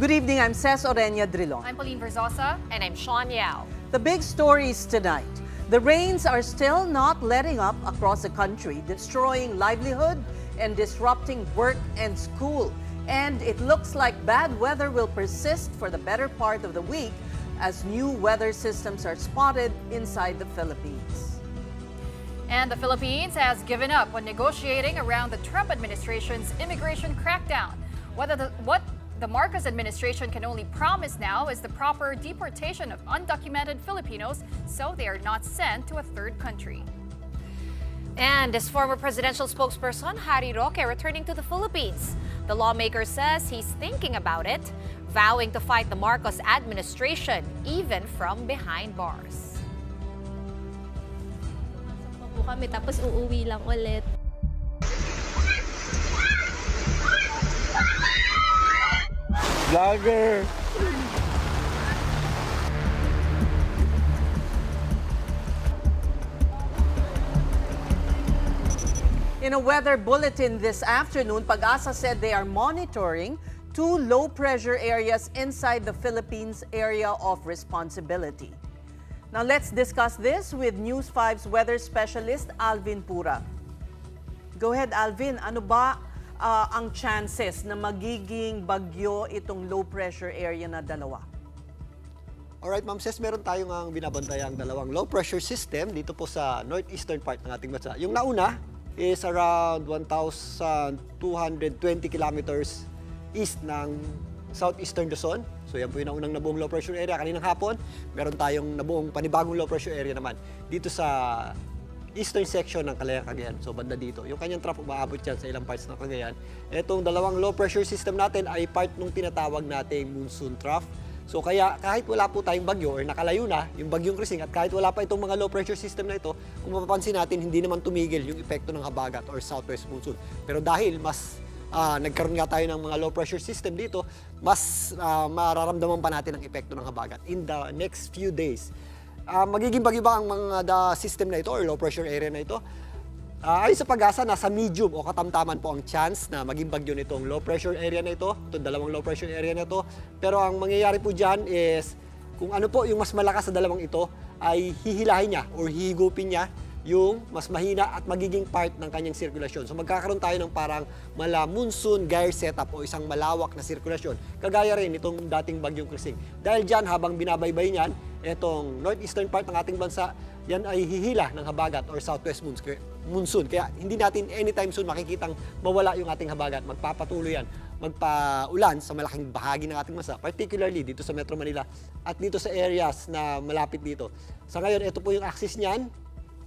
Good evening, I'm Ces Oreña-Drilon. I'm Pauline Verzosa. And I'm Shawn Yao. The big stories tonight. The rains are still not letting up across the country, destroying livelihood and disrupting work and school. And it looks like bad weather will persist for the better part of the week as new weather systems are spotted inside the Philippines. And the Philippines has given up on negotiating around the Trump administration's immigration crackdown. What the Marcos administration can only promise now is the proper deportation of undocumented Filipinos so they are not sent to a third country. And as former presidential spokesperson Harry Roque returning to the Philippines, the lawmaker says he's thinking about it, vowing to fight the Marcos administration even from behind bars. Po kami tapos uuwi lang ulit. Vlogger! In a weather bulletin this afternoon, Pag-asa said they are monitoring two low-pressure areas inside the Philippines' area of responsibility. Now let's discuss this with News 5's weather specialist, Alvin Pura. Go ahead, Alvin. Ano ba ang chances na magiging bagyo itong low-pressure area na dalawa? Alright, Ma'am Ces, meron tayong binabantayang dalawang low-pressure system dito po sa northeastern part ng ating bansa. Yung nauna is around 1,220 kilometers east ng southeastern Luzon. So yan po yung naunang nabuong low-pressure area. Kaninang hapon, meron tayong nabuong panibagong low-pressure area naman dito sa eastern section ng Cagayan. So banda dito. Yung kanyang trough umaabot yan sa ilang parts ng Cagayan. Itong dalawang low-pressure system natin ay part ng tinatawag nating monsoon trough. So kaya kahit wala po tayong bagyo or nakalayo na yung bagyong Krising at kahit wala pa itong mga low-pressure system na ito, kung mapapansin natin, hindi naman tumigil yung epekto ng habagat or southwest monsoon. Pero dahil mas nagkaroon nga tayo ng mga low-pressure system dito, mas mararamdaman pa natin ang epekto ng habagat in the next few days. Magiging bagyo ba ang mga system na ito or low-pressure area na ito? Ayon sa Pag-asa, nasa medium o katamtaman po ang chance na maging bagyo nitong low-pressure area na ito, itong dalawang low-pressure area na ito. Pero ang mangyayari po dyan is, kung ano po yung mas malakas sa dalawang ito, ay hihilahin niya or hihigupin niya yung mas mahina at magiging part ng kanyang sirkulasyon. So magkakaroon tayo ng parang monsoon gyre setup o isang malawak na sirkulasyon. Kagaya rin itong dating bagyong Krising. Dahil dyan, habang binabaybay niyan, itong northeastern part ng ating bansa, yan ay hihila ng habagat or southwest monsoon. Kaya hindi natin anytime soon makikitang mawala yung ating habagat. Magpapatuloy yan, magpaulan sa malaking bahagi ng ating bansa, particularly dito sa Metro Manila at dito sa areas na malapit dito. Sa ngayon, ito po yung axis niyan.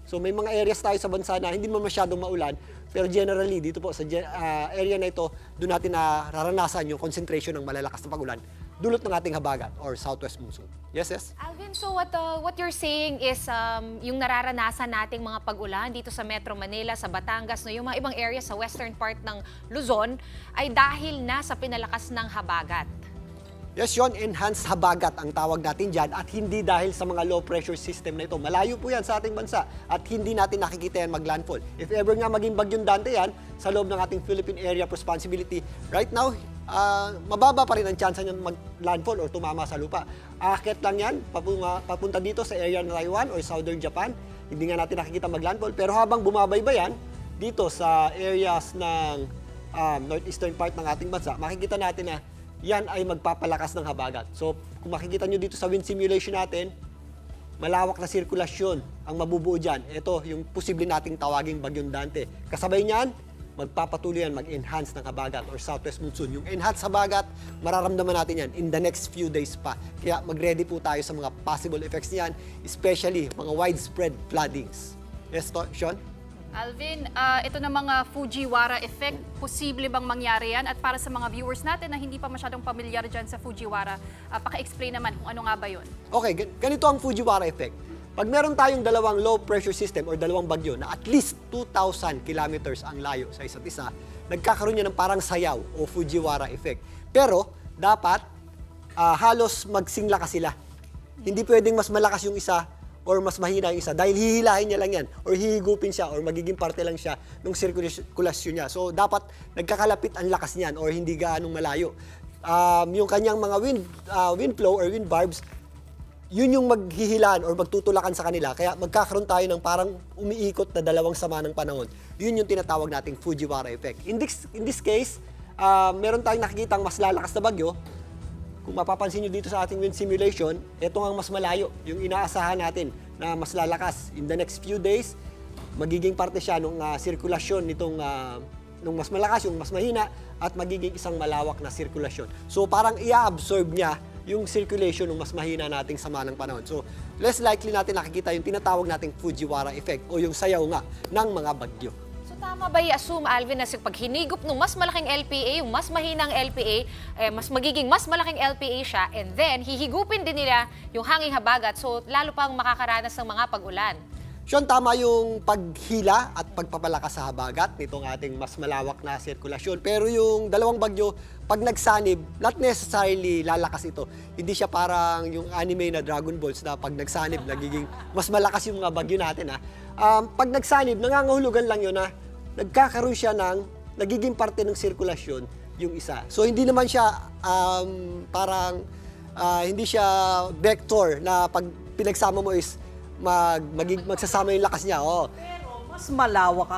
So may mga areas tayo sa bansa na hindi man masyadong maulan, pero generally dito po sa area na ito, doon natin nararanasan yung concentration ng malalakas na pagulan dulot ng ating habagat or southwest monsoon. Yes, yes? Alvin, so what you're saying is yung nararanasan nating mga pag-ulan dito sa Metro Manila, sa Batangas, no, yung mga ibang area sa western part ng Luzon ay dahil na sa pinalakas ng habagat. Yes, yun, enhanced habagat ang tawag natin dyan at hindi dahil sa mga low pressure system na ito. Malayo po yan sa ating bansa at hindi natin nakikita yan mag-landfall. If ever nga maging bagyong Dante yan sa loob ng ating Philippine Area of Responsibility, right now, mababa pa rin ang chance niyan mag-landfall or tumama sa lupa. Aakit lang yan, papunta dito sa area ng Taiwan or Southern Japan. Hindi nga natin nakikita mag-landfall. Pero habang bumabaybayan dito sa areas ng northeastern part ng ating bansa, makikita natin na yan ay magpapalakas ng habagat. So, kung makikita nyo dito sa wind simulation natin, malawak na sirkulasyon ang mabubuo dyan. Ito, yung posible nating tawaging bagyong Dante. Kasabay niyan, magpapatuloy yan, mag-enhance ng habagat or southwest monsoon. Yung enhanced habagat, mararamdaman natin yan in the next few days pa. Kaya mag-ready po tayo sa mga possible effects niyan, especially mga widespread floodings. Yes, Sean? Alvin, ito na mga Fujiwara effect, posible bang mangyari yan? At para sa mga viewers natin na hindi pa masyadong pamilyar dyan sa Fujiwara, paka-explain naman kung ano nga ba yun? Okay, ganito ang Fujiwara effect. Pag meron tayong dalawang low pressure system or dalawang bagyo na at least 2,000 kilometers ang layo sa isa't isa, nagkakaroon yan ng parang sayaw o Fujiwara effect. Pero dapat halos magsingla sila. Hindi pwedeng mas malakas yung isa or mas mahina yung isa dahil hihilahin niya lang yan or hihigupin siya or magiging parte lang siya ng sirkulasyon niya. So dapat nagkakalapit ang lakas niyan or hindi gaanong malayo. yung kanyang mga wind flow or wind barbs, yun yung maghihilan or magtutulakan sa kanila. Kaya magkakaroon tayo ng parang umiikot na dalawang sama ng panahon. Yun yung tinatawag nating Fujiwara effect. In this case, meron tayong nakikitang mas lalakas na bagyo. Kung mapapansin nyo dito sa ating wind simulation, ito ang mas malayo, yung inaasahan natin na mas lalakas. In the next few days, magiging parte siya ng sirkulasyon nitong nung mas malakas, yung mas mahina, at magiging isang malawak na sirkulasyon. So parang i-absorb niya yung circulation ng mas mahina nating sama ng panahon. So less likely natin nakikita yung tinatawag nating Fujiwara effect o yung sayaw nga ng mga bagyo. So tama ba i-assume, Alvin, na pag hinigup ng mas malaking LPA, yung mas mahinang LPA, magiging mas malaking LPA siya, and then hihigupin din nila yung hanging habagat, so lalo pang makakaranas ng mga pag-ulan? Sean, tama yung paghila at pagpapalakas sa habagat nitong ating mas malawak na sirkulasyon. Pero yung dalawang bagyo, pag nagsanib, not necessarily lalakas ito. Hindi siya parang yung anime na Dragon Balls na pag nagsanib, nagiging mas malakas yung mga bagyo natin. Pag nagsanib, nangangahulugan lang yun na nagkakaroon siya ng, nagiging parte ng sirkulasyon yung isa. So hindi naman siya hindi siya vector na pag pinagsama mo is magsasama yung lakas niya. Oh. Pero mas malawak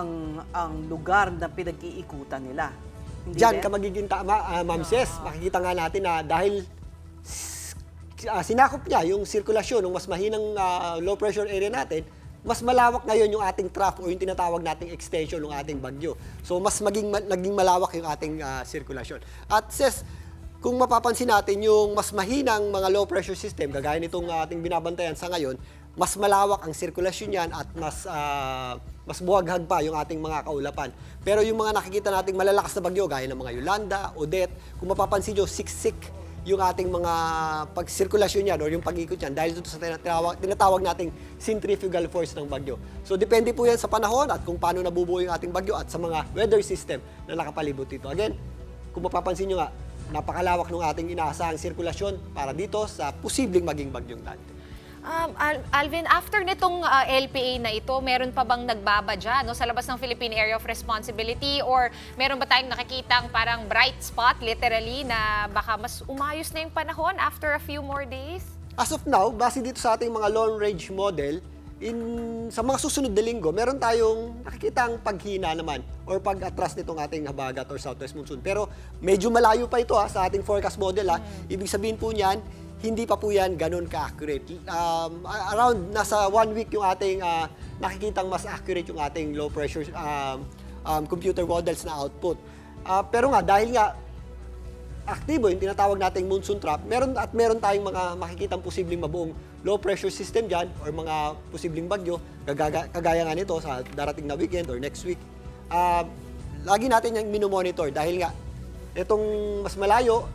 ang lugar na pinag-iikutan nila. Hindi Diyan ka magiging tama, Ma'am Ces. Makikita nga natin na dahil sinakop niya yung sirkulasyon ng mas mahinang low pressure area natin, mas malawak ngayon yung ating trough o yung tinatawag nating extension ng ating bagyo. So mas naging malawak yung ating sirkulasyon. At Ces, kung mapapansin natin yung mas mahinang mga low pressure system, kagaya nitong ating binabantayan sa ngayon, mas malawak ang sirkulasyon niyan at mas buwaghag pa yung ating mga kaulapan. Pero yung mga nakikita nating malalakas na bagyo, gaya ng mga Yolanda, Odette, kung mapapansin nyo, siksik yung ating mga pagsirkulasyon niyan o yung pag-ikot niyan dahil dito sa tinatawag nating centrifugal force ng bagyo. So depende po yan sa panahon at kung paano nabubuo yung ating bagyo at sa mga weather system na nakapalibot dito. Again, kung mapapansin nyo nga, napakalawak ng ating inaasahang sirkulasyon para dito sa posibleng maging bagyong Dante. Alvin, after nitong LPA na ito, meron pa bang nagbabadya sa labas ng Philippine Area of Responsibility, or meron ba tayong nakikitang parang bright spot, literally, na baka mas umayos na yung panahon after a few more days? As of now, base dito sa ating mga long range model, sa mga susunod na linggo, meron tayong nakikitang paghina naman or pag-atras nitong ating habagat or southwest monsoon. Pero medyo malayo pa ito sa ating forecast model. Ibig sabihin po niyan, hindi pa po yan ganun ka-accurate. Around nasa 1 week yung ating nakikitang mas accurate yung ating low pressure computer models na output. Pero nga, dahil nga aktibo yung tinatawag nating monsoon trap, meron tayong mga makikitang posibleng mabuong low pressure system dyan or mga posibleng bagyo, kagaya nga nito sa darating na weekend or next week. Lagi natin yung minomonitor dahil nga itong mas malayo,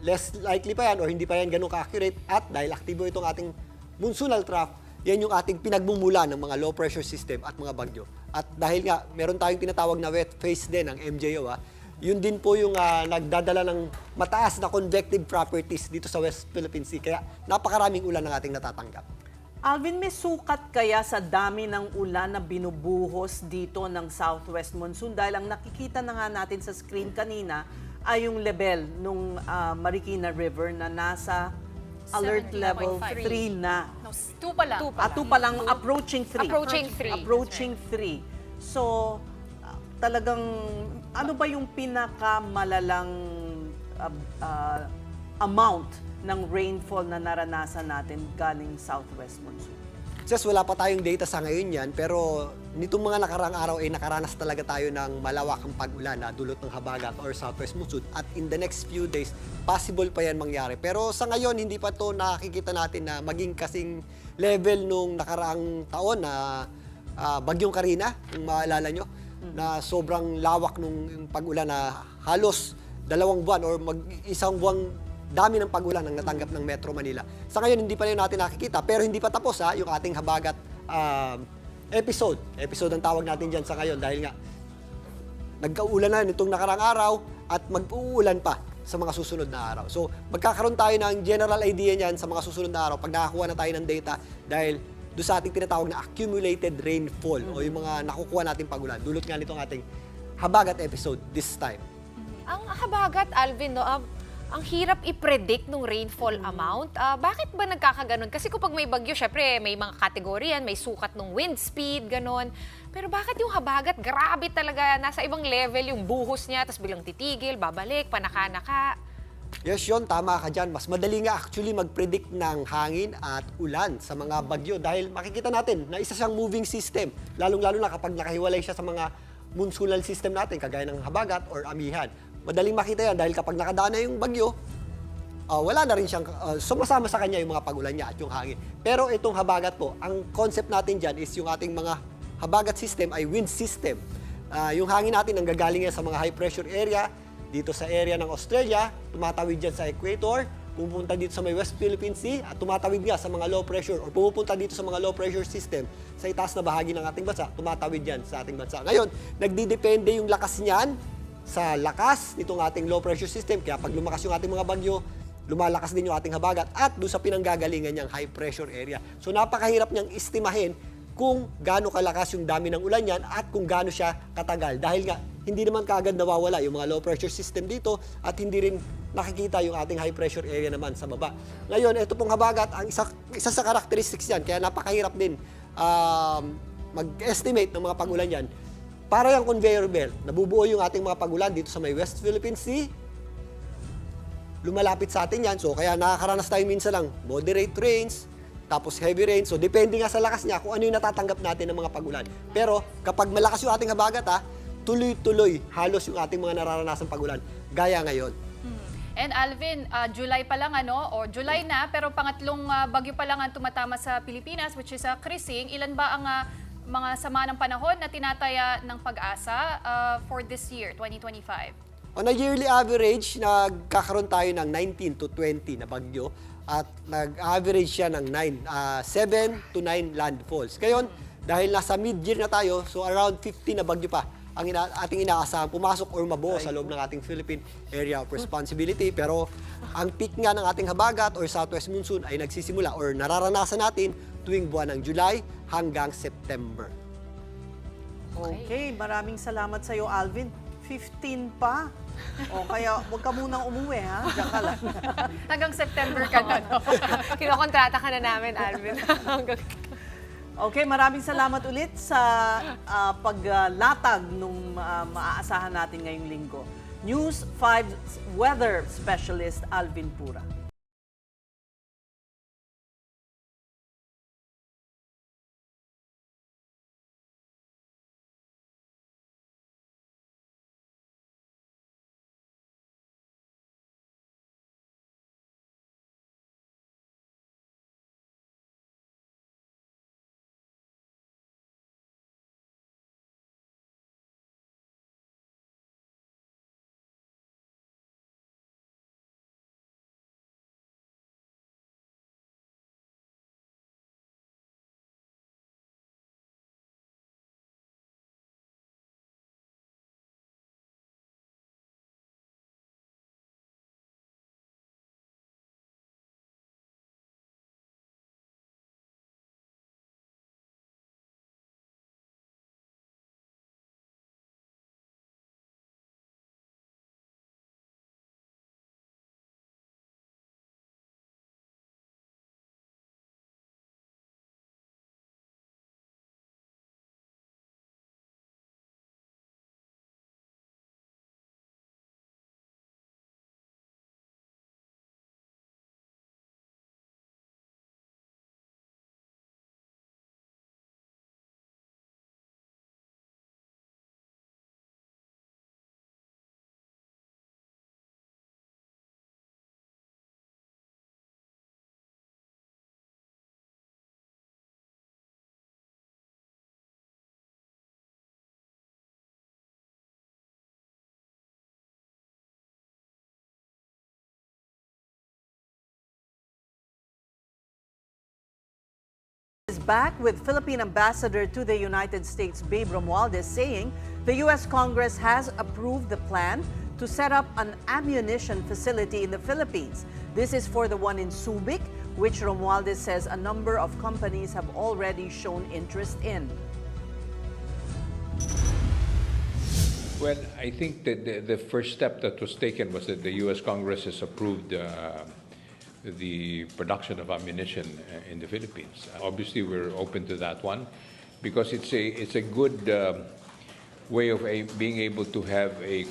less likely pa yan or hindi pa yan ganun ka-accurate, at dahil aktibo itong ating monsoonal trough, yan yung ating pinagmumula ng mga low pressure system at mga bagyo. At dahil nga meron tayong tinatawag na wet phase din ng MJO, yun din po yung nagdadala ng mataas na convective properties dito sa West Philippine Sea. Kaya napakaraming ulan ng ating natatanggap. Alvin, may sukat kaya sa dami ng ulan na binubuhos dito ng southwest monsoon? Dahil ang nakikita na nga natin sa screen kanina ay yung level ng Marikina River na nasa alert level 3 na. No, 2 pa lang. 2 pa lang, approaching 3. Approaching 3. So, talagang, ano ba yung pinakamalalang amount ng rainfall na naranasan natin galing southwest monsoon? Just wala pa tayong data sa ngayon yan, pero nitong mga nakaraang araw ay nakaranas talaga tayo ng malawakang pag-ulan na dulot ng habagat or southwest monsoon, at in the next few days, possible pa yan mangyari. Pero sa ngayon, hindi pa to nakikita natin na maging kasing level nung nakaraang taon na Bagyong Karina, kung maalala nyo, na sobrang lawak nung pag-ulan na halos 2 buwan or isang buwang dami ng pag-ulan ang natanggap ng Metro Manila. Sa ngayon, hindi pa rin natin nakikita, pero hindi pa tapos yung ating habagat episode. Episode ang tawag natin dyan sa ngayon dahil nga nagkaulan na nitong nakarang araw at mag-uulan pa sa mga susunod na araw. So, magkakaroon tayo ng general idea niyan sa mga susunod na araw pag nakakuha na tayo ng data dahil doon sa ating tinatawag na accumulated rainfall o yung mga nakukuha natin pag-ulan. Dulot nga nitong ating habagat episode this time. Ang habagat, Alvin, ang hirap i-predict ng rainfall amount. Bakit ba nagkakaganon? Kasi kapag may bagyo, syempre may mga kategorya yan, may sukat ng wind speed, ganon. Pero bakit yung habagat, grabe talaga, nasa ibang level yung buhos niya, tapos biglang titigil, babalik, panaka-naka. Yes, yun, tama ka dyan. Mas madali nga actually mag-predict ng hangin at ulan sa mga bagyo dahil makikita natin na isa siyang moving system, lalong-lalo na kapag nakahiwalay siya sa mga monsoonal system natin, kagaya ng habagat or amihan. Madaling makita yan dahil kapag nakadaan na yung bagyo, wala na rin siyang, sumasama sa kanya yung mga pagulan niya at yung hangin. Pero itong habagat po, ang concept natin dyan is yung ating mga habagat system ay wind system. Yung hangin natin ang gagaling yan sa mga high pressure area, dito sa area ng Australia, tumatawid dyan sa equator, pumupunta dito sa may West Philippine Sea, at tumatawid nga sa mga low pressure, or pumupunta dito sa mga low pressure system sa itaas na bahagi ng ating bansa, tumatawid dyan sa ating bansa. Ngayon, nagdidepende yung lakas niyan sa lakas nitong ating low pressure system, kaya pag lumakas yung ating mga bagyo, lumalakas din yung ating habagat, at doon sa pinanggagalingan niyang high pressure area. So napakahirap niyang estimahin kung gaano kalakas yung dami ng ulan yan at kung gaano siya katagal. Dahil nga, hindi naman kaagad nawawala yung mga low pressure system dito at hindi rin nakikita yung ating high pressure area naman sa baba. Ngayon, ito pong habagat, ang isa sa characteristics yan, kaya napakahirap din mag-estimate ng mga pagulan yan. Para yung conveyor belt, nabubuo yung ating mga pagulan dito sa may West Philippine Sea, lumalapit sa atin yan. So, kaya nakakaranas tayo minsan lang moderate rains, tapos heavy rain. So, depende nga sa lakas niya kung ano yung natatanggap natin ng mga pagulan. Pero, kapag malakas yung ating habagat, tuloy-tuloy halos yung ating mga nararanasang pagulan, gaya ngayon. And Alvin, July pa lang o July na, pero pangatlong bagyo pa lang ang tumatama sa Pilipinas, which is Krising. Ilan ba ang mga sama ng panahon na tinataya ng Pag-asa for this year, 2025? On a yearly average, nagkakaroon tayo ng 19 to 20 na bagyo at nag-average siya ng 7 to 9 landfalls. Ngayon, dahil nasa mid-year na tayo, so around 50 na bagyo pa ang ating inaasahan pumasok or mabuo sa loob ng ating Philippine Area of Responsibility. Pero ang peak nga ng ating habagat or southwest monsoon ay nagsisimula or nararanasan natin tuwing buwan ng July hanggang September. Okay, maraming salamat sa iyo, Alvin. 15 pa. O kaya huwag ka munang umuwi, ha? Diyan ka lang. Hanggang September ka na. Kinokontrata ka na namin, Alvin. Okay, maraming salamat ulit sa paglatag nung maaasahan natin ngayong linggo. News 5 Weather Specialist Alvin Pura. Is back with Philippine Ambassador to the United States, Babe Romualdez, saying the U.S. Congress has approved the plan to set up an ammunition facility in the Philippines. This is for the one in Subic, which Romualdez says a number of companies have already shown interest in. Well, I think that the first step that was taken was that the U.S. Congress has approved the production of ammunition in the Philippines. Obviously, we're open to that one because it's a good way of being able to have a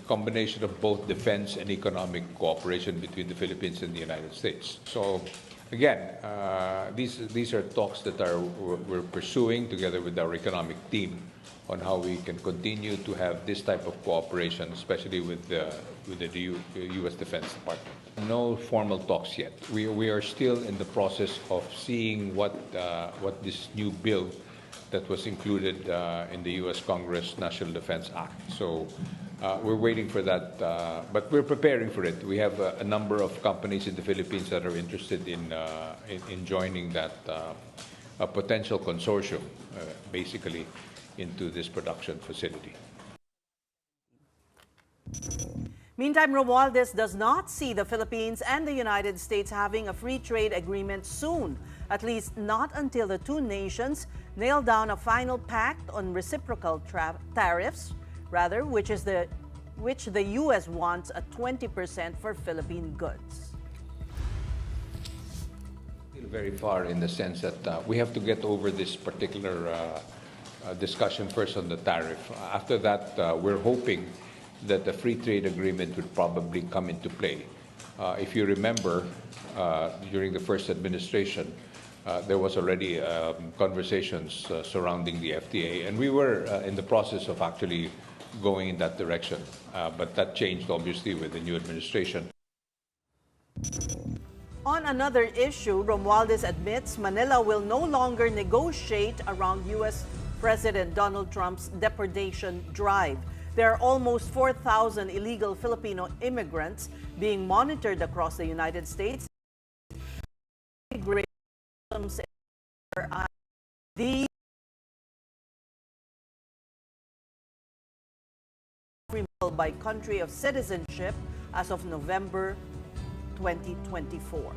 combination of both defense and economic cooperation between the Philippines and the United States. So, again, these are talks that we're pursuing together with our economic team on how we can continue to have this type of cooperation, especially with the U.S. Defense Department. No formal talks yet. We are still in the process of seeing what this new bill that was included in the U.S. Congress National Defense Act. So we're waiting for that, but we're preparing for it. We have a number of companies in the Philippines that are interested in joining that potential consortium, basically, into this production facility. Meantime, Romualdez does not see the Philippines and the United States having a free trade agreement soon, at least not until the two nations nail down a final pact on reciprocal tariffs, which the U.S. wants at 20% for Philippine goods. Still very far in the sense that we have to get over this particular discussion first on the tariff. After that, we're hoping that the free trade agreement would probably come into play. If you remember, during the first administration, there was already conversations surrounding the FTA, and we were in the process of actually going in that direction. But that changed, obviously, with the new administration. On another issue, Romualdez admits Manila will no longer negotiate around U.S. President Donald Trump's deportation drive. There are almost 4,000 illegal Filipino immigrants being monitored across the United States. The by country of citizenship as of November 2024.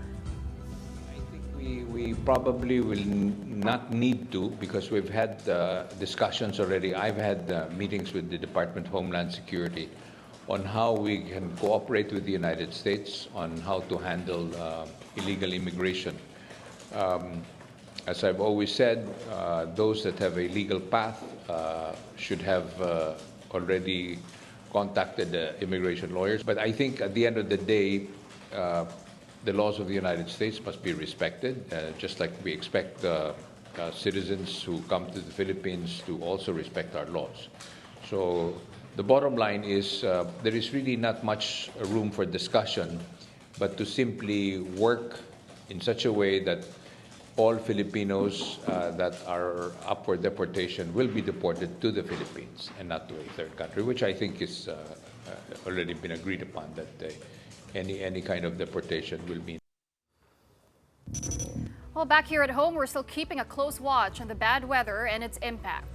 We probably will not need to, because we've had discussions already. I've had meetings with the Department of Homeland Security on how we can cooperate with the United States on how to handle illegal immigration. As I've always said, those that have a legal path should have already contacted immigration lawyers. But I think at the end of the day, the laws of the United States must be respected, just like we expect citizens who come to the Philippines to also respect our laws. So the bottom line is there is really not much room for discussion, but to simply work in such a way that all Filipinos that are up for deportation will be deported to the Philippines and not to a third country, which I think is already been agreed upon, that any kind of deportation will be. Well, back here at home, we're still keeping a close watch on the bad weather and its impact.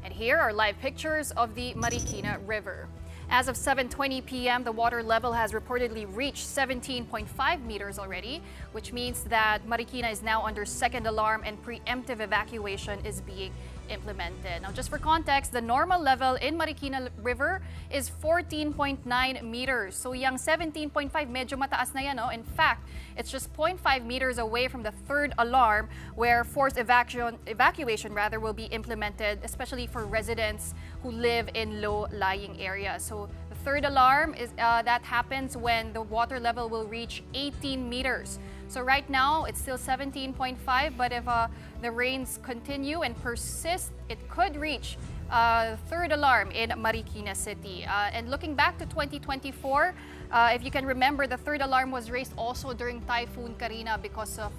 And here are live pictures of the Marikina River. As of 7:20 p.m., the water level has reportedly reached 17.5 meters already, which means that Marikina is now under second alarm and preemptive evacuation is being implemented. Now, just for context, the normal level in Marikina River is 14.9 meters. So yung 17.5 medyo mataas na yan, no? In fact, it's just 0.5 meters away from the third alarm, where forced evacuation will be implemented, especially for residents who live in low-lying areas. So the third alarm is that happens when the water level will reach 18 meters. So right now, it's still 17.5, but if the rains continue and persist, it could reach third alarm in Marikina City. And looking back to 2024, if you can remember, the third alarm was raised also during Typhoon Karina because of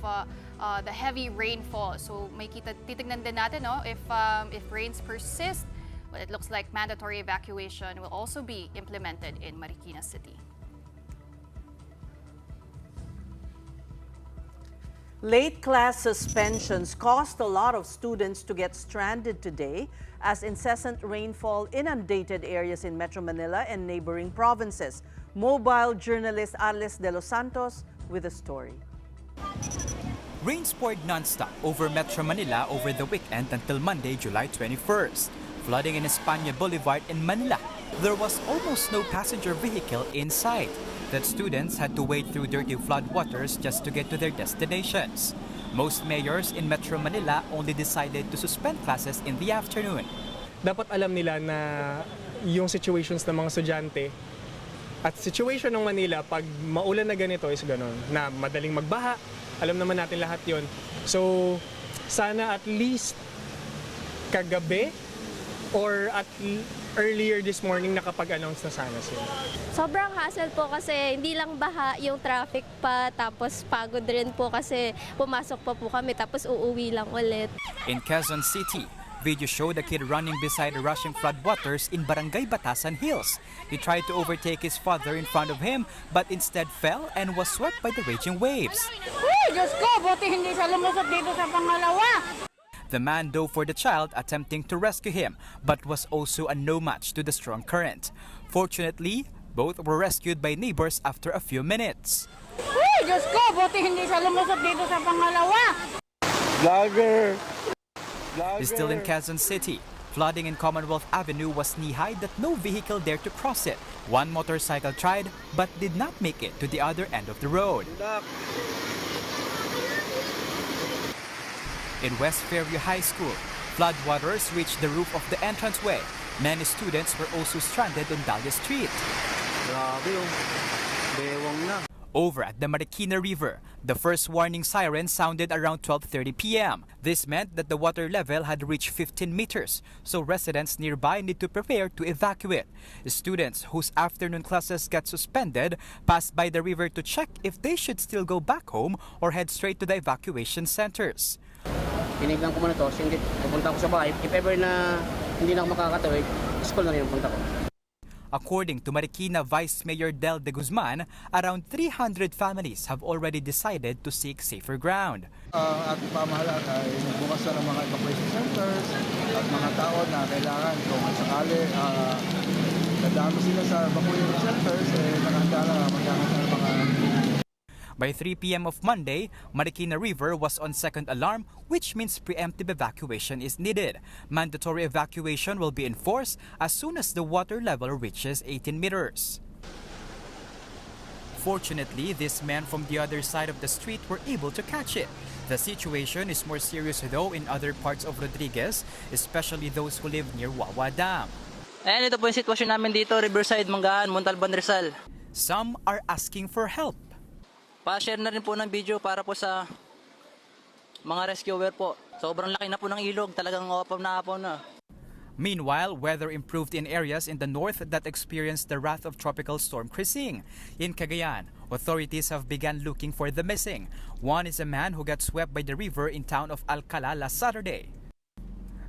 the heavy rainfall. So may titignan din natin, no? If rains persist, well, it looks like mandatory evacuation will also be implemented in Marikina City. Late class suspensions caused a lot of students to get stranded today as incessant rainfall inundated areas in Metro Manila and neighboring provinces. Mobile journalist Arles de los Santos with a story. Rains poured non-stop over Metro Manila over the weekend until Monday, July 21st. flooding in España Boulevard in Manila. There was almost no passenger vehicle in sight, that students had to wade through dirty flood waters just to get to their destinations. Most mayors in Metro Manila only decided to suspend classes in the afternoon. Dapat alam nila na yung situations ng mga estudyante at situation ng Manila pag maulan na ganito is ganon, na madaling magbaha. Alam naman natin lahat yon. So, sana at least kagabi or at earlier this morning nakapag-announce na sana sila. Sobrang hassle po kasi hindi lang baha yung traffic pa, tapos pagod rin po kasi pumasok pa po kami tapos uuwi lang ulit. In Quezon City, video showed a kid running beside the rushing floodwaters in Barangay Batasan Hills. He tried to overtake his father in front of him, but instead fell and was swept by the raging waves. Diyos ko, buti hindi siya lumusot dito sa pangalawa. The man dove for the child, attempting to rescue him, but was also a no match to the strong current. Fortunately, both were rescued by neighbors after a few minutes. Diyos ko, buti hindi siya lumusot dito sa pangalawa. Vlogger! Still in Quezon City, flooding in Commonwealth Avenue was knee-high that no vehicle dared to cross it. One motorcycle tried, but did not make it to the other end of the road. In West Fairview High School, floodwaters reached the roof of the entranceway. Many students were also stranded on Dahlia Street. Over at the Marikina River, the first warning siren sounded around 12:30 p.m. This meant that the water level had reached 15 meters, so residents nearby need to prepare to evacuate. Students whose afternoon classes got suspended passed by the river to check if they should still go back home or head straight to the evacuation centers. Tinignan ko muna to, hindi pupunta ko sa bahay. If ever na hindi na ako makakatuloy, school na rin ang punta ko. According to Marikina Vice Mayor Del de Guzman, around 300 families have already decided to seek safer ground. Ating pamahalaan ay nagbukas na ng mga evacuation centers at mga tao na kailangan kung sakali dadami sila sa evacuation centers, nakahanda na magkakaroon ng mga. By 3 p.m. of Monday, Marikina River was on second alarm, which means preemptive evacuation is needed. Mandatory evacuation will be enforced as soon as the water level reaches 18 meters. Fortunately, these men from the other side of the street were able to catch it. The situation is more serious though in other parts of Rodriguez, especially those who live near Wawa Dam. Ayan, ito po yung sitwasyon namin dito, Riverside, Manggaan, Montalban, Rizal. Some are asking for help. Pa-share na rin po ng video para po sa mga rescuer po. Sobrang laki na po ng ilog, talagang apaw na. Meanwhile, weather improved in areas in the north that experienced the wrath of Tropical Storm Krising. In Cagayan, authorities have begun looking for the missing. One is a man who got swept by the river in town of Alcala last Saturday.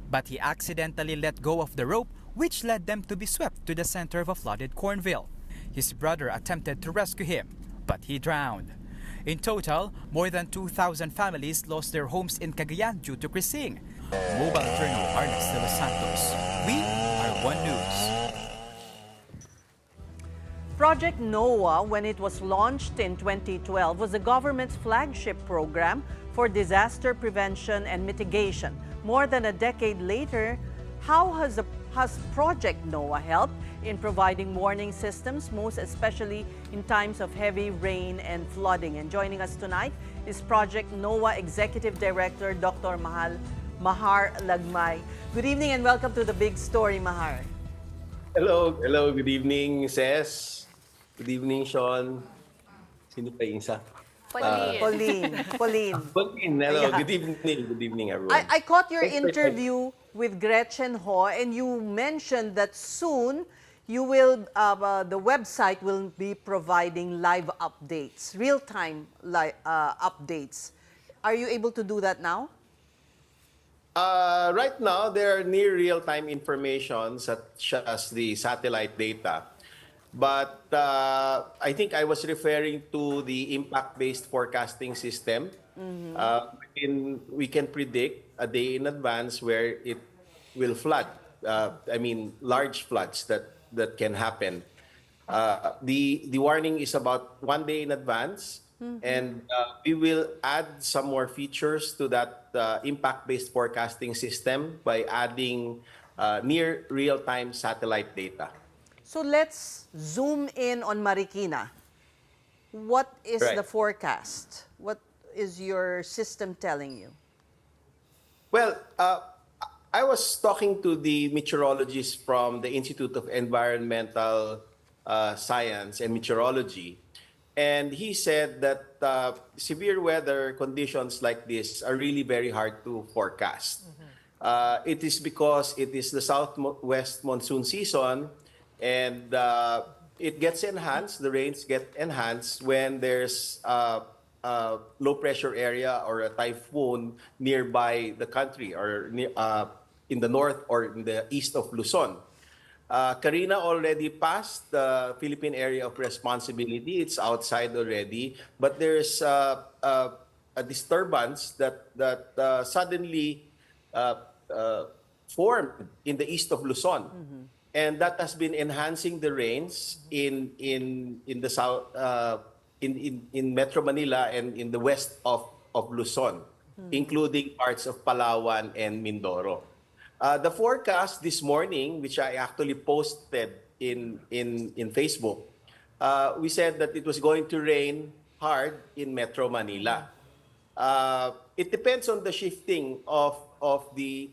But he accidentally let go of the rope, which led them to be swept to the center of a flooded cornfield. His brother attempted to rescue him, but he drowned. In total, more than 2,000 families lost their homes in Cagayan due to Krising. Mobile Journal Arnes de los Santos. We are One News. Project NOAA, when it was launched in 2012, was the government's flagship program for disaster prevention and mitigation. More than a decade later, how has Project NOAA helped in providing warning systems, most especially in times of heavy rain and flooding? And joining us tonight is Project NOAA Executive Director Dr. Mahar Lagmay. Good evening and welcome to the Big Story, Mahar. Hello, good evening, Ces. Good evening, Shawn. Sino pa yung isa? Pauline. Hello, Yeah. Good evening, everyone. I caught your interview with Gretchen Ho, and you mentioned that soon you will, the website will be providing live updates, real-time updates. Are you able to do that now? Right now, there are near real-time information such as the satellite data. But I think I was referring to the impact-based forecasting system. We can predict a day in advance where it will flood. Large floods that can happen. The warning is about 1 day in advance, and we will add some more features to that impact-based forecasting system by adding near real-time satellite data. So let's zoom in on Marikina. What is Right. the forecast? What is your system telling you? Well, I was talking to the meteorologist from the Institute of Environmental Science and Meteorology, and he said that severe weather conditions like this are really very hard to forecast. It is because it is the southwest monsoon season, and it gets enhanced, the rains get enhanced when there's a low pressure area or a typhoon nearby the country, or in the north or in the east of Luzon. Karina already passed the Philippine area of responsibility. It's outside already, but there's a disturbance that suddenly formed in the east of Luzon, and that has been enhancing the rains in the south, in Metro Manila and in the west of Luzon, including parts of Palawan and Mindoro. The forecast this morning, which I actually posted in Facebook, we said that it was going to rain hard in Metro Manila. It depends on the shifting of the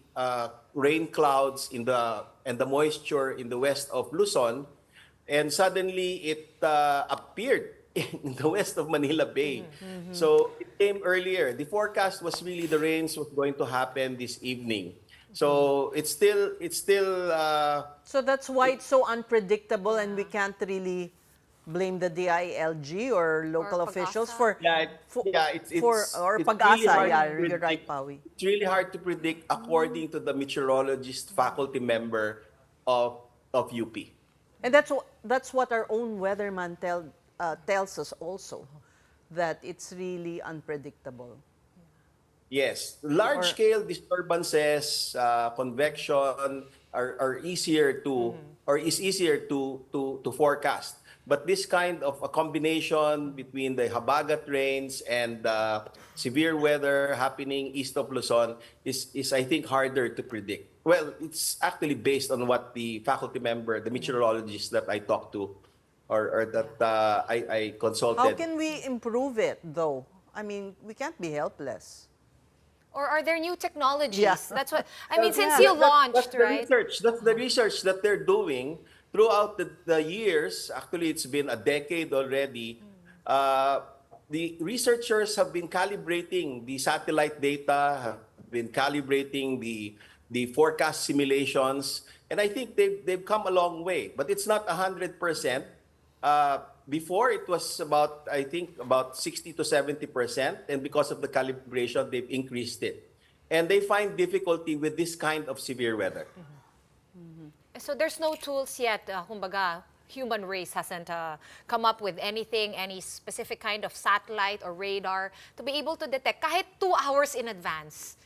rain clouds and the moisture in the west of Luzon, and suddenly it appeared in the west of Manila Bay. So it came earlier. The forecast was really the rains was going to happen this evening. So it's still. So that's why it's so unpredictable, and we can't really blame the DILG or local officials for or it's Pag-asa. really hard Yeah, to you're right, predict. Pawi. It's really hard to predict according to the meteorologist faculty member of UP. And that's what our own weatherman tells us also, that it's really unpredictable. Yes, large-scale disturbances, convection are easier to or is easier to forecast. But this kind of a combination between the habagat rains and severe weather happening east of Luzon is I think harder to predict. Well, it's actually based on what the faculty member, the meteorologist that I talked to, or that I consulted. How can we improve it, though? I mean, we can't be helpless. Or are there new technologies? Yeah. That's what I mean. Since you launched, right? That's the research that they're doing throughout the years. Actually, it's been a decade already. The researchers have been calibrating the satellite data, have been calibrating the forecast simulations, and I think they've come a long way. But it's not 100%. Before it was about, I think, about 60 to 70%, and because of the calibration, they've increased it. And they find difficulty with this kind of severe weather. So there's no tools yet. Kumbaga, human race hasn't come up with anything, any specific kind of satellite or radar to be able to detect kahit 2 hours in advance.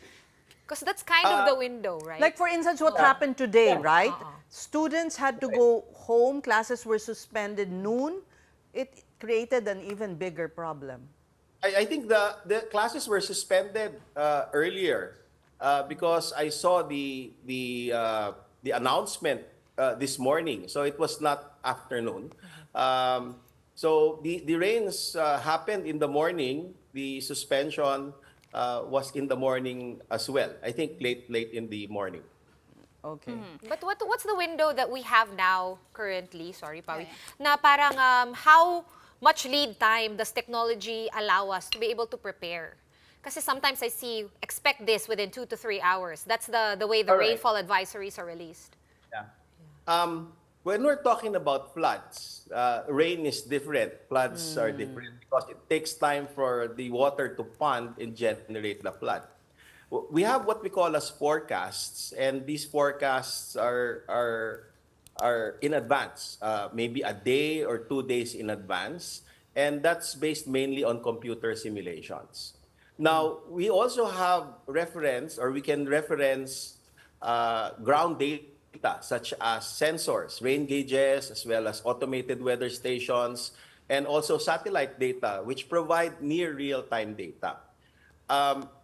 Because that's kind of the window, right? Like, for instance, what happened today, right? Students had to go home, classes were suspended noon. It created an even bigger problem. I think the classes were suspended earlier because I saw the announcement this morning. So it was not afternoon. So the rains happened in the morning. The suspension was in the morning as well. I think late in the morning. Okay. But what's the window that we have now currently? Sorry, Pawi. Na parang how much lead time does technology allow us to be able to prepare? Kasi sometimes I see expect this within 2 to 3 hours. That's the way the rainfall advisories are released. Yeah. When we're talking about floods, rain is different. Floods are different because it takes time for the water to pond and generate the flood. We have what we call as forecasts, and these forecasts are in advance, maybe a day or 2 days in advance, and that's based mainly on computer simulations. Now, we also have reference, or we can reference ground data such as sensors, rain gauges, as well as automated weather stations, and also satellite data, which provide near real-time data.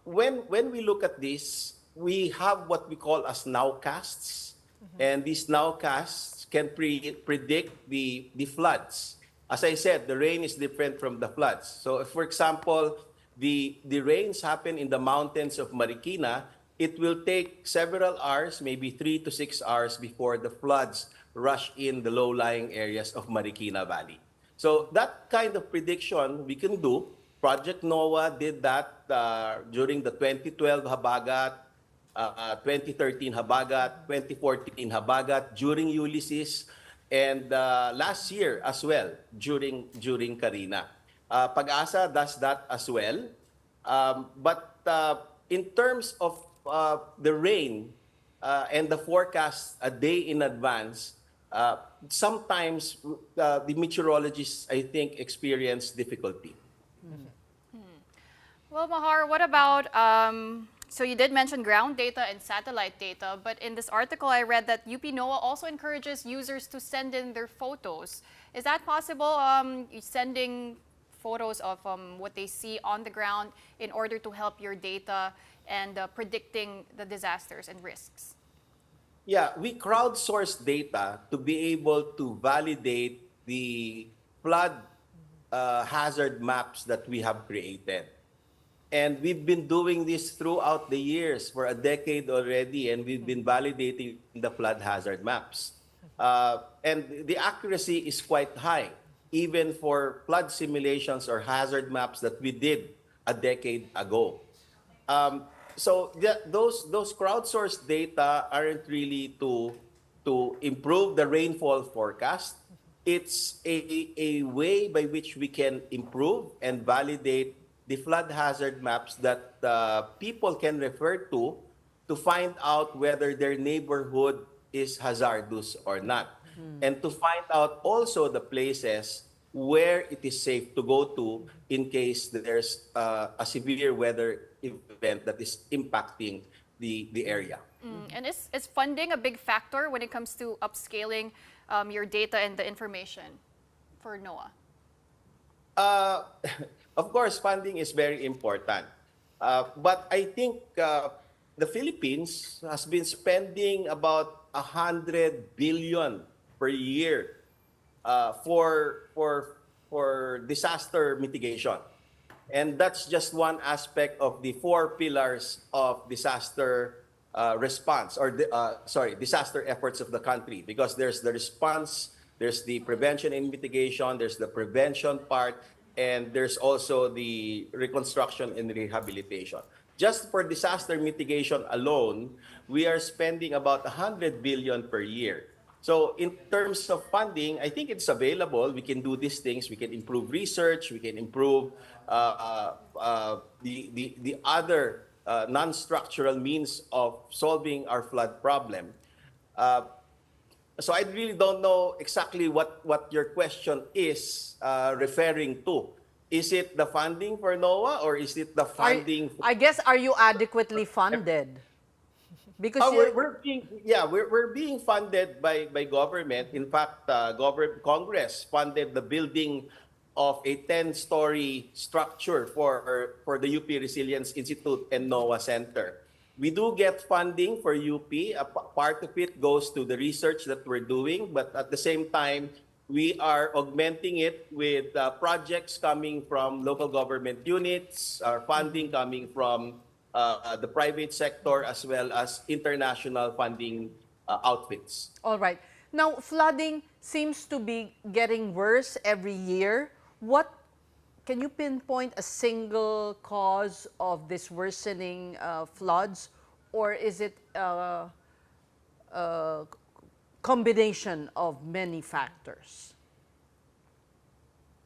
When we look at this, we have what we call as nowcasts. And these nowcasts can predict the floods. As I said, the rain is different from the floods. So if, for example, the rains happen in the mountains of Marikina, it will take several hours, maybe 3 to 6 hours before the floods rush in the low-lying areas of Marikina Valley. So that kind of prediction we can do. Project NOAA did that during the 2012 Habagat, 2013 Habagat, 2014 Habagat, during Ulysses, and last year as well, during Karina. Pag-asa does that as well. But in terms of the rain and the forecast a day in advance, sometimes the meteorologists, I think, experience difficulty. Well, Mahar, what about, so you did mention ground data and satellite data, but in this article I read that UP NOAA also encourages users to send in their photos. Is that possible, sending photos of what they see on the ground in order to help your data and predicting the disasters and risks? Yeah, we crowdsource data to be able to validate the flood hazard maps that we have created. And we've been doing this throughout the years for a decade already, and we've been validating the flood hazard maps. And the accuracy is quite high, even for flood simulations or hazard maps that we did a decade ago. So those crowdsourced data aren't really to improve the rainfall forecast. It's a way by which we can improve and validate the flood hazard maps that people can refer to find out whether their neighborhood is hazardous or not. And to find out also the places where it is safe to go to in case there's a severe weather event that is impacting the area. And is funding a big factor when it comes to upscaling your data and the information for NOAA? Of course, funding is very important. But I think the Philippines has been spending about 100 billion per year for disaster mitigation. And that's just one aspect of the 4 pillars of disaster response, or disaster efforts of the country. Because there's the response, there's the prevention and mitigation, there's the prevention part, and there's also the reconstruction and rehabilitation. Just for disaster mitigation alone, we are spending about 100 billion per year. So in terms of funding, I think it's available. We can do these things. We can improve research. We can improve the other non-structural means of solving our flood problem. So I really don't know exactly what your question is referring to. Is it the funding for NOAA, or is it the funding? I guess, are you adequately funded? Because we're being funded by government. In fact, Congress funded the building of a 10-story structure for the UP Resilience Institute and NOAA Center. We do get funding for UP. A part of it goes to the research that we're doing, but at the same time, we are augmenting it with projects coming from local government units, our funding coming from the private sector, as well as international funding outfits. All right. Now, flooding seems to be getting worse every year. Can you pinpoint a single cause of this worsening floods, or is it a combination of many factors?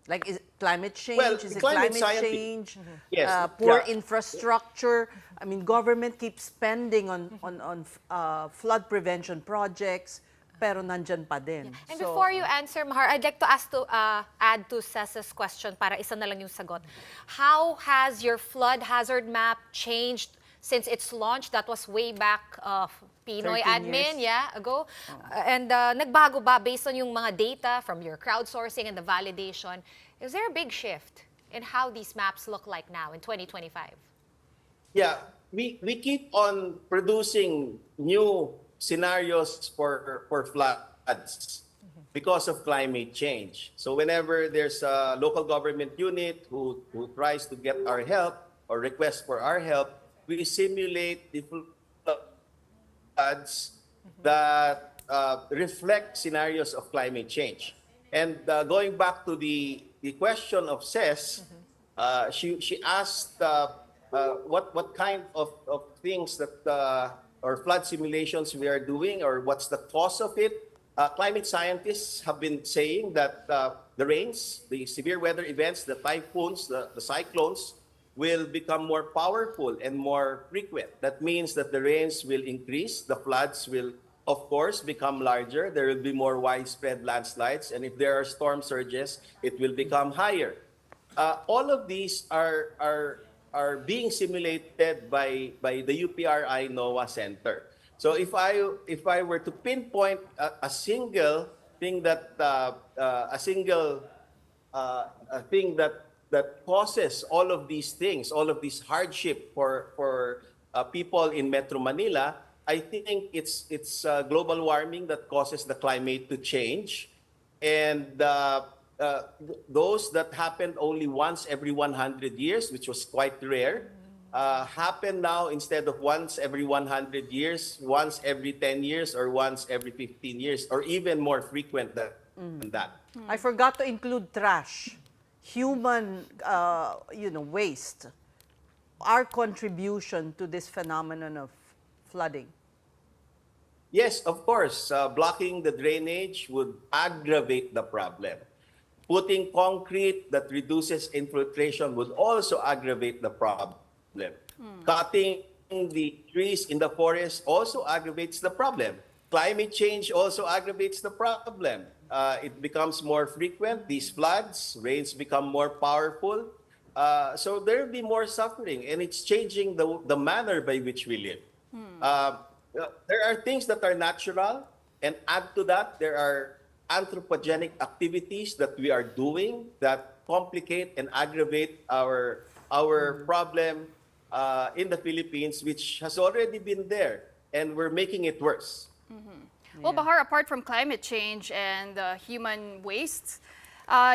Like, is it climate change? Well, is it climate change? Yes. Poor infrastructure? I mean, government keeps spending on flood prevention projects, pero nandyan pa din. And before you answer, Mahar, I'd like to add to Ces's question para isa na lang yung sagot. How has your flood hazard map changed since its launch? That was way back Pinoy admin ago. And nagbago ba based on yung mga data from your crowdsourcing and the validation? Is there a big shift in how these maps look like now in 2025? Yeah, we keep on producing new scenarios for floods because of climate change. So whenever there's a local government unit who tries to get our help or request for our help, we simulate the floods that reflect scenarios of climate change. And going back to the question of Ces, she asked what kind of things that or flood simulations we are doing, or what's the cause of it. Climate scientists have been saying that the rains, the severe weather events, the typhoons, the cyclones will become more powerful and more frequent. That means that the rains will increase, the floods will, of course, become larger. There will be more widespread landslides, and if there are storm surges, it will become higher. All of these are being simulated by the UPRI NOAA Center. So if I were to pinpoint a single thing that that causes all of these things, all of this hardship for people in Metro Manila, I think it's global warming that causes the climate to change, and those that happened only once every 100 years, which was quite rare, happen now instead of once every 100 years, once every 10 years, or once every 15 years, or even more frequent than that. I forgot to include trash, human, waste, our contribution to this phenomenon of flooding. Yes, of course. Blocking the drainage would aggravate the problem. Putting concrete that reduces infiltration would also aggravate the problem. Cutting the trees in the forest also aggravates the problem. Climate change also aggravates the problem. It becomes more frequent, these floods, rains become more powerful. So there will be more suffering, and it's changing the manner by which we live. There are things that are natural, and add to that, there are anthropogenic activities that we are doing that complicate and aggravate our problem in the Philippines, which has already been there, and we're making it worse. Well, Bahar, apart from climate change and human waste,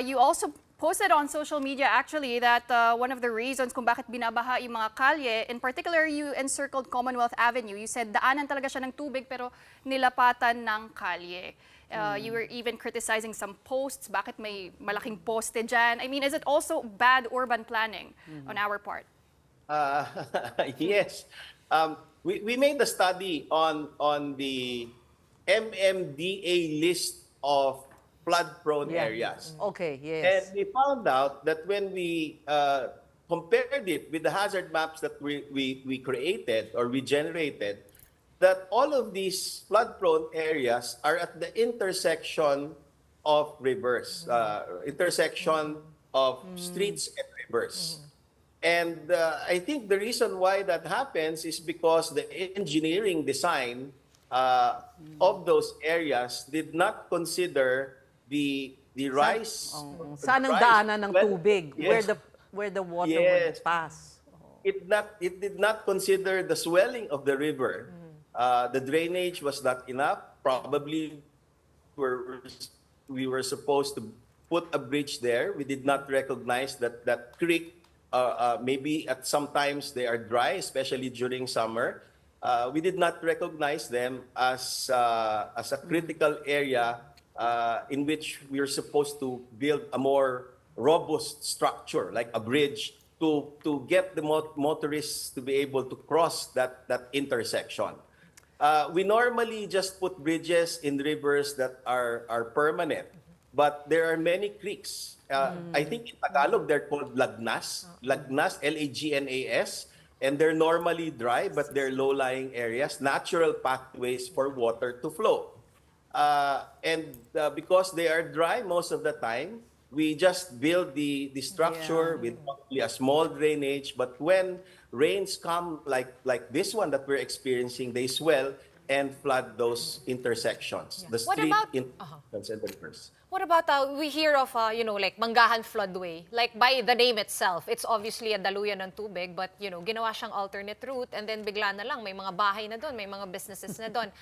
you also posted on social media actually that one of the reasons kung bakit binabaha yung mga kalye, in particular you encircled Commonwealth Avenue. You said daanan talaga siya ng tubig pero nilapatan ng kalye. You were even criticizing some posts. Bakit may malaking poste dyan? I mean, is it also bad urban planning on our part? Yes. We made a study on the MMDA list of flood-prone areas. Okay, yes. And we found out that when we compared it with the hazard maps that we created or we generated, that all of these flood-prone areas are at the intersection of rivers, intersection of streets and rivers. And I think the reason why that happens is because the engineering design of those areas did not consider the rise. Saan ang daanan ng tubig? Yes. Where the water would pass? It did not consider the swelling of the river. The drainage was not enough. Probably we were supposed to put a bridge there. We did not recognize that creek. Maybe at sometimes they are dry, especially during summer. We did not recognize them as a critical area in which we are supposed to build a more robust structure, like a bridge, to get the motorists to be able to cross that intersection. We normally just put bridges in rivers that are permanent, but there are many creeks. I think in Tagalog they're called lagnas, Lagnas, and they're normally dry, but they're low-lying areas, natural pathways for water to flow. And because they are dry most of the time, we just build the structure with only a small drainage. But when rains come like this one that we're experiencing, they swell, and flood those intersections, the What street about- intersections and the rivers. What about, we hear of, like Manggahan Floodway? Like by the name itself, it's obviously a daluyan ng tubig, but, ginawa siyang alternate route and then bigla na lang, may mga bahay na doon, may mga businesses na doon.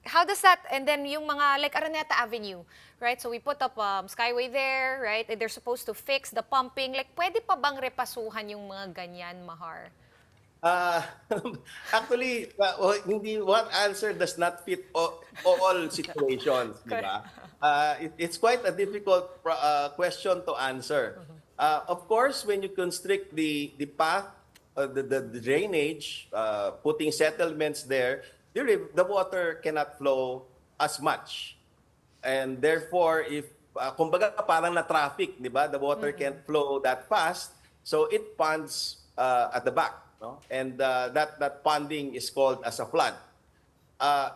How does that, and then yung mga, like Araneta Avenue, right? So we put up Skyway there, right? And they're supposed to fix the pumping. Like, pwede pa bang repasuhan yung mga ganyan, Mahar? Actually, hindi one answer does not fit all situations, di ba? It's quite a difficult question to answer. Of course, when you constrict the path, the drainage, putting settlements there, the water cannot flow as much. And therefore, if kumbaga parang na traffic, di ba? The water can't flow that fast, so it ponds at the back. No? And that ponding is called as a flood.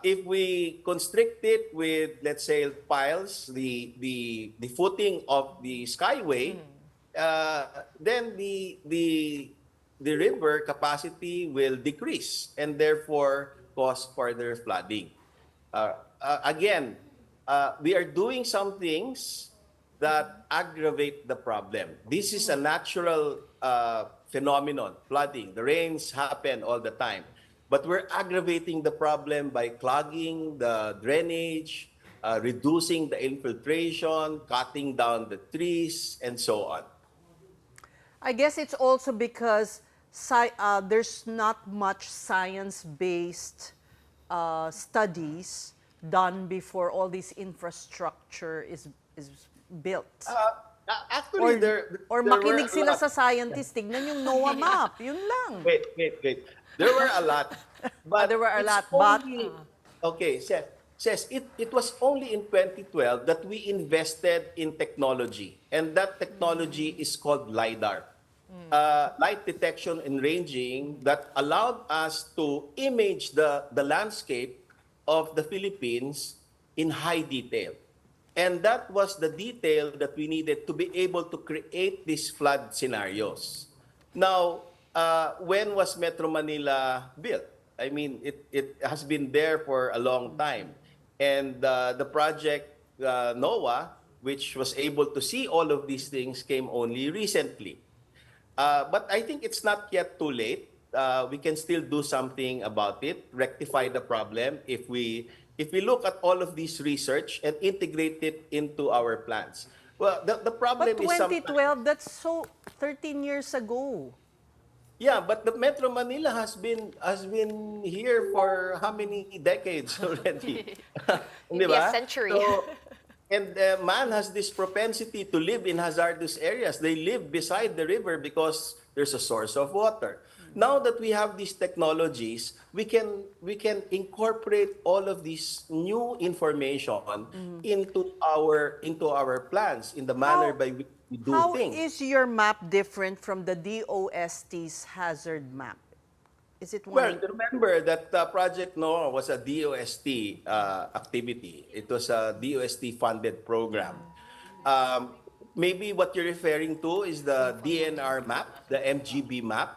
If we constrict it with, let's say, piles, the footing of the skyway, then the river capacity will decrease and therefore cause further flooding. Again, we are doing some things that aggravate the problem. This is a natural phenomenon, flooding. The rains happen all the time. But we're aggravating the problem by clogging the drainage, reducing the infiltration, cutting down the trees, and so on. I guess it's also because there's not much science-based studies done before all this infrastructure is built. Actually, or makinig sila sa scientists, tignan yung NOAA map, yun lang. Wait. There were a lot. But there were a lot, okay, says it was only in 2012 that we invested in technology, and that technology is called LiDAR. Light detection and ranging that allowed us to image the landscape of the Philippines in high detail. And that was the detail that we needed to be able to create these flood scenarios. Now, when was Metro Manila built? I mean, it has been there for a long time. And the project NOAA, which was able to see all of these things, came only recently. But I think it's not yet too late. We can still do something about it, rectify the problem if we look at all of this research and integrate it into our plans. Well, the problem but is 2012, that's so 13 years ago. Yeah, but the Metro Manila has been here for how many decades already? Maybe a century. So, and man has this propensity to live in hazardous areas. They live beside the river because there's a source of water. Now that we have these technologies, we can incorporate all of this new information into our plans in the manner by which we do things. How is your map different from the DOST's hazard map? Is it one? Well, remember that Project NOAA was a DOST activity. It was a DOST-funded program. Maybe what you're referring to is the DNR map, the MGB map.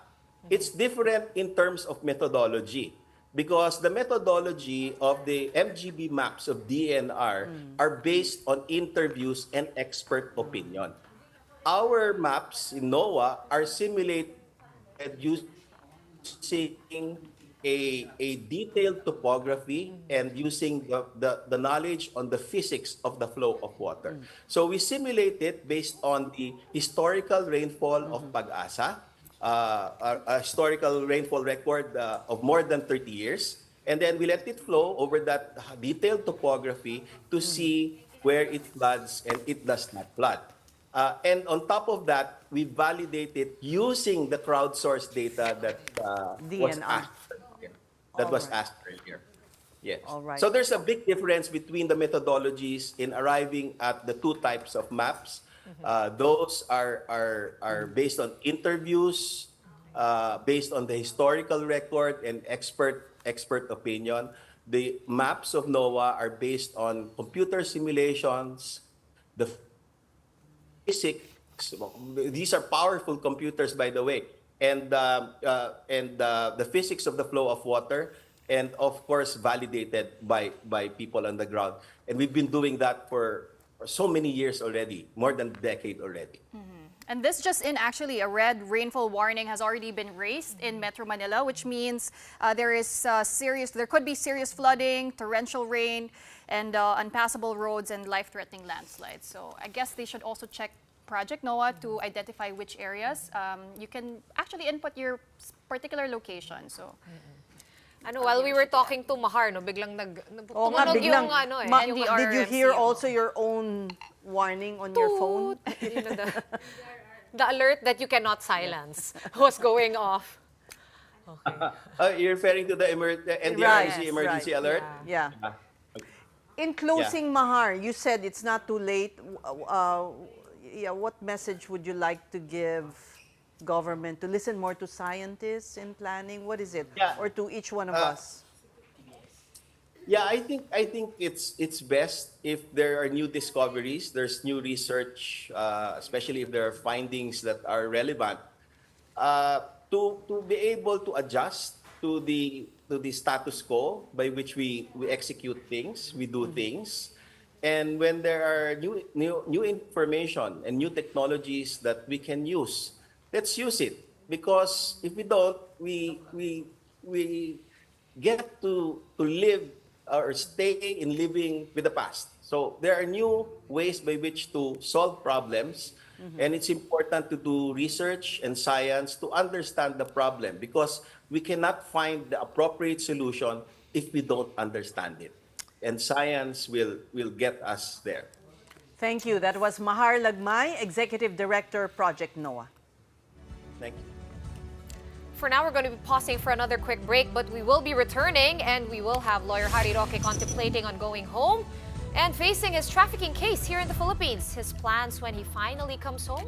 It's different in terms of methodology because the methodology of the MGB maps of DNR are based on interviews and expert opinion. Our maps in NOAA are simulated using a detailed topography and using the knowledge on the physics of the flow of water. So we simulate it based on the historical rainfall of Pag-asa, a historical rainfall record of more than 30 years. And then we let it flow over that detailed topography to see where it floods and it does not flood. And on top of that, we validate it using the crowdsourced data that was asked earlier. Yes. All right. So there's a big difference between the methodologies in arriving at the two types of maps. Those are based on interviews, based on the historical record and expert opinion. The maps of NOAA are based on computer simulations, the physics. These are powerful computers, by the way, and the physics of the flow of water and of course validated by people on the ground. And we've been doing that for so many years already, more than a decade already. And this just in, actually, a red rainfall warning has already been raised in Metro Manila, which means there could be serious flooding, torrential rain, and unpassable roads and life-threatening landslides. So I guess they should also check Project NOAA to identify which areas. You can actually input your particular location. So. While we were talking to Mahar, biglang tumunog yung NDR. Did you hear also your own warning on your phone? The alert that you cannot silence was going off. Okay. You're referring to the NDRC emergency alert? Yeah. In closing, Mahar, you said it's not too late. What message would you like to give government to listen more to scientists in planning? What is it? Or to each one of us? Yeah, I think it's best if there are new discoveries, there's new research, especially if there are findings that are relevant, to be able to adjust to the status quo by which we execute things, we do things. And when there are new information and new technologies that we can use, let's use it. Because if we don't, we get to live or stay in living with the past. So there are new ways by which to solve problems, and it's important to do research and science to understand the problem, because we cannot find the appropriate solution if we don't understand it. And science will get us there. Thank you. That was Mahar Lagmay, Executive Director, Project NOAA. Thank you. For now, we're going to be pausing for another quick break, but we will be returning, and we will have lawyer Harry Roque contemplating on going home and facing his trafficking case here in the Philippines. His plans when he finally comes home.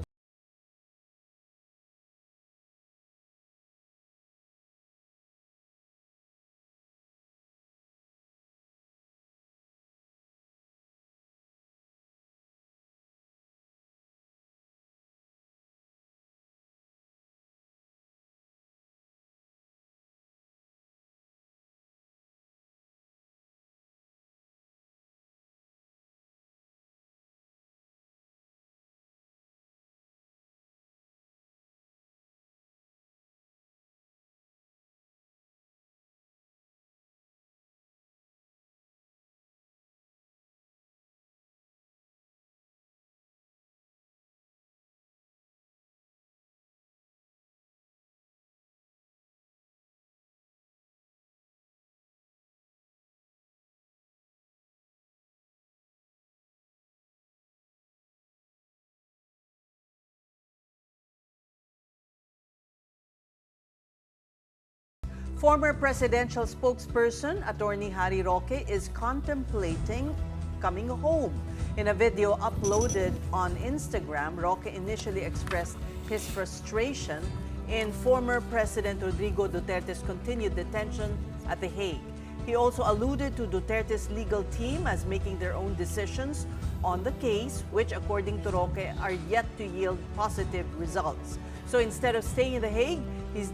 Former presidential spokesperson, Attorney Harry Roque, is contemplating coming home. In a video uploaded on Instagram, Roque initially expressed his frustration in former President Rodrigo Duterte's continued detention at The Hague. He also alluded to Duterte's legal team as making their own decisions on the case, which, according to Roque, are yet to yield positive results. So instead of staying in The Hague, he's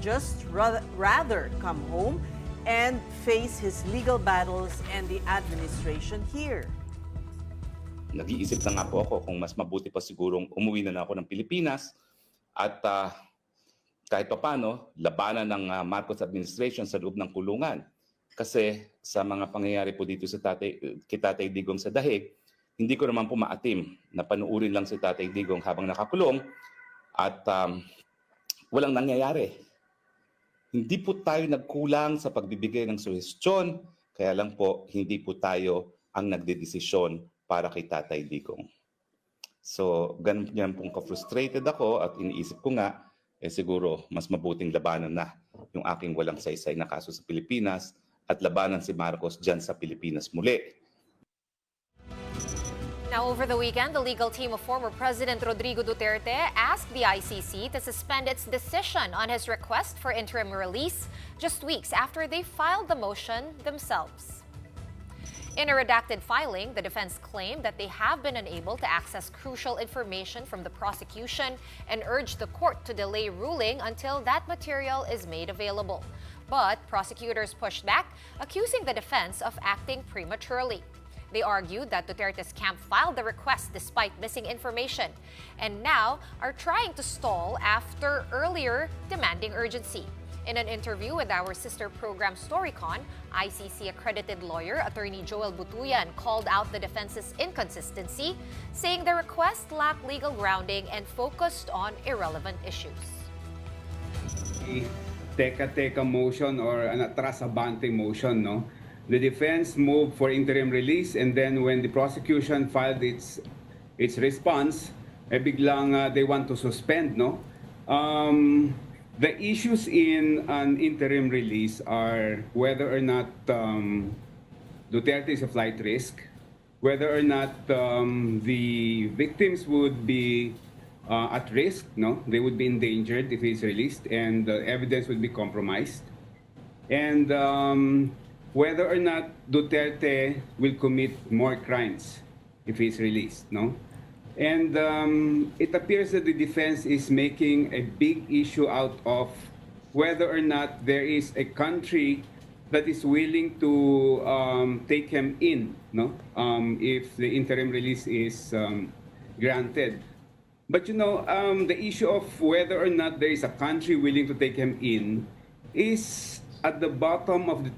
just rather come home and face his legal battles and the administration here. Nag-iisip na nga po ako kung mas mabuti pa sigurong umuwi na ako ng Pilipinas at kahit pa paano, labanan ng Marcos administration sa loob ng kulungan. Kasi sa mga pangyayari po dito sa Tatay Digong sa Dahig, hindi ko naman po maatim na panuurin lang si Tatay Digong habang nakakulong at walang nangyayari. Hindi po tayo nagkulang sa pagbibigay ng suhestyon, kaya lang po hindi po tayo ang nagdedesisyon para kay Tatay Digong. So, ganyan pong ka-frustrated ako at iniisip ko nga, siguro mas mabuting labanan na yung aking walang saysay na kaso sa Pilipinas at labanan si Marcos dyan sa Pilipinas muli. Now, over the weekend, the legal team of former President Rodrigo Duterte asked the ICC to suspend its decision on his request for interim release just weeks after they filed the motion themselves. In a redacted filing, the defense claimed that they have been unable to access crucial information from the prosecution and urged the court to delay ruling until that material is made available. But prosecutors pushed back, accusing the defense of acting prematurely. They argued that Duterte's camp filed the request despite missing information and now are trying to stall after earlier demanding urgency. In an interview with our sister program Storycon, ICC-accredited lawyer Attorney Joel Butuyan called out the defense's inconsistency, saying the request lacked legal grounding and focused on irrelevant issues. Teka-teka motion or an atras-abante motion, no? The defense moved for interim release, and then when the prosecution filed its response, biglang they want to suspend, no? The issues in an interim release are whether or not Duterte is a flight risk, whether or not the victims would be at risk, no? They would be endangered if he's released, and the evidence would be compromised, and whether or not Duterte will commit more crimes if he's released, no? And it appears that the defense is making a big issue out of whether or not there is a country that is willing to take him in, no? If the interim release is granted. But you know, the issue of whether or not there is a country willing to take him in is at the bottom of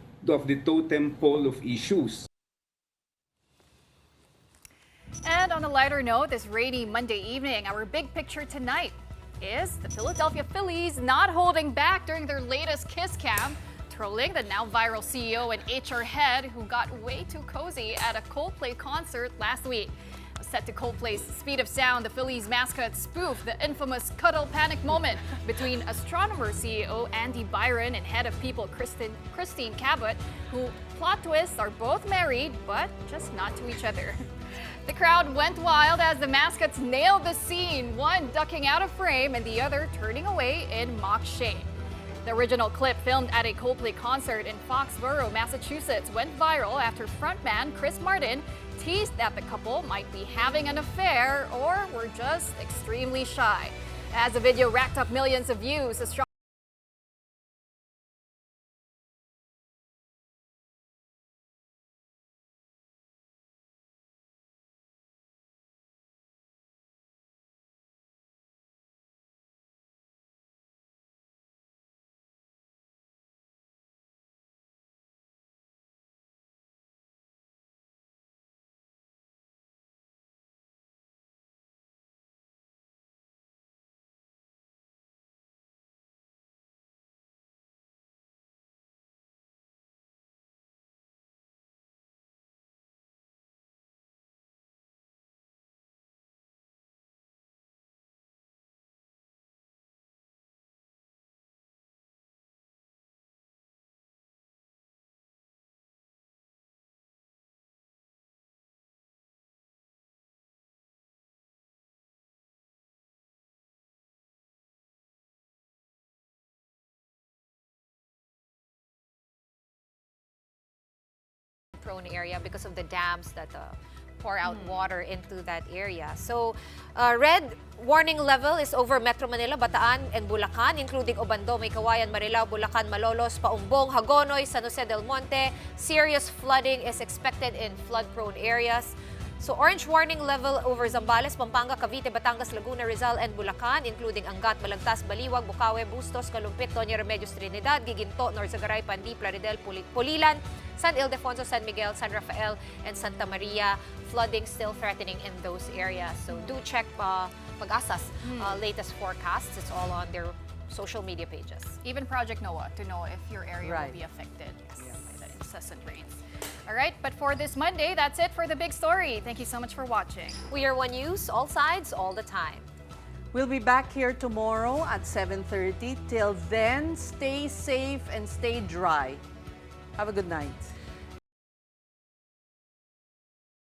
the totem pole of issues. And on a lighter note, this rainy Monday evening, our big picture tonight is the Philadelphia Phillies not holding back during their latest kiss cam, trolling the now viral CEO and HR head who got way too cozy at a Coldplay concert last week. Set to Coldplay's Speed of Sound, the Phillies mascot spoofed the infamous cuddle panic moment between astronomer CEO Andy Byron and head of people Christine Cabot, who, plot twists, are both married but just not to each other. The crowd went wild as the mascots nailed the scene, one ducking out of frame and the other turning away in mock shame. The original clip, filmed at a Coldplay concert in Foxborough, Massachusetts, went viral after frontman Chris Martin teased that the couple might be having an affair or were just extremely shy. As the video racked up millions of views, prone area because of the dams that pour out water into that area. So, red warning level is over Metro Manila, Bataan, and Bulacan, including Obando, May Kawayan, Marilao, Bulacan, Malolos, Paumbong, Hagonoy, San Jose del Monte. Serious flooding is expected in flood-prone areas. So, orange warning level over Zambales, Pampanga, Cavite, Batangas, Laguna, Rizal, and Bulacan, including Angat, Balagtas, Baliwag, Bukawe, Bustos, Calumpit, Doña Remedios, Trinidad, Giginto, Norzagaray, Pandi, Plaridel, Pulilan, San Ildefonso, San Miguel, San Rafael, and Santa Maria. Flooding still threatening in those areas. So, do check Pag-asa's latest forecasts. It's all on their social media pages. Even Project NOAA to know if your area will be affected by the incessant rains. All right, but for this Monday, that's it for the big story. Thank you so much for watching. We are One News, all sides, all the time. We'll be back here tomorrow at 7:30. Till then, stay safe and stay dry. Have a good night.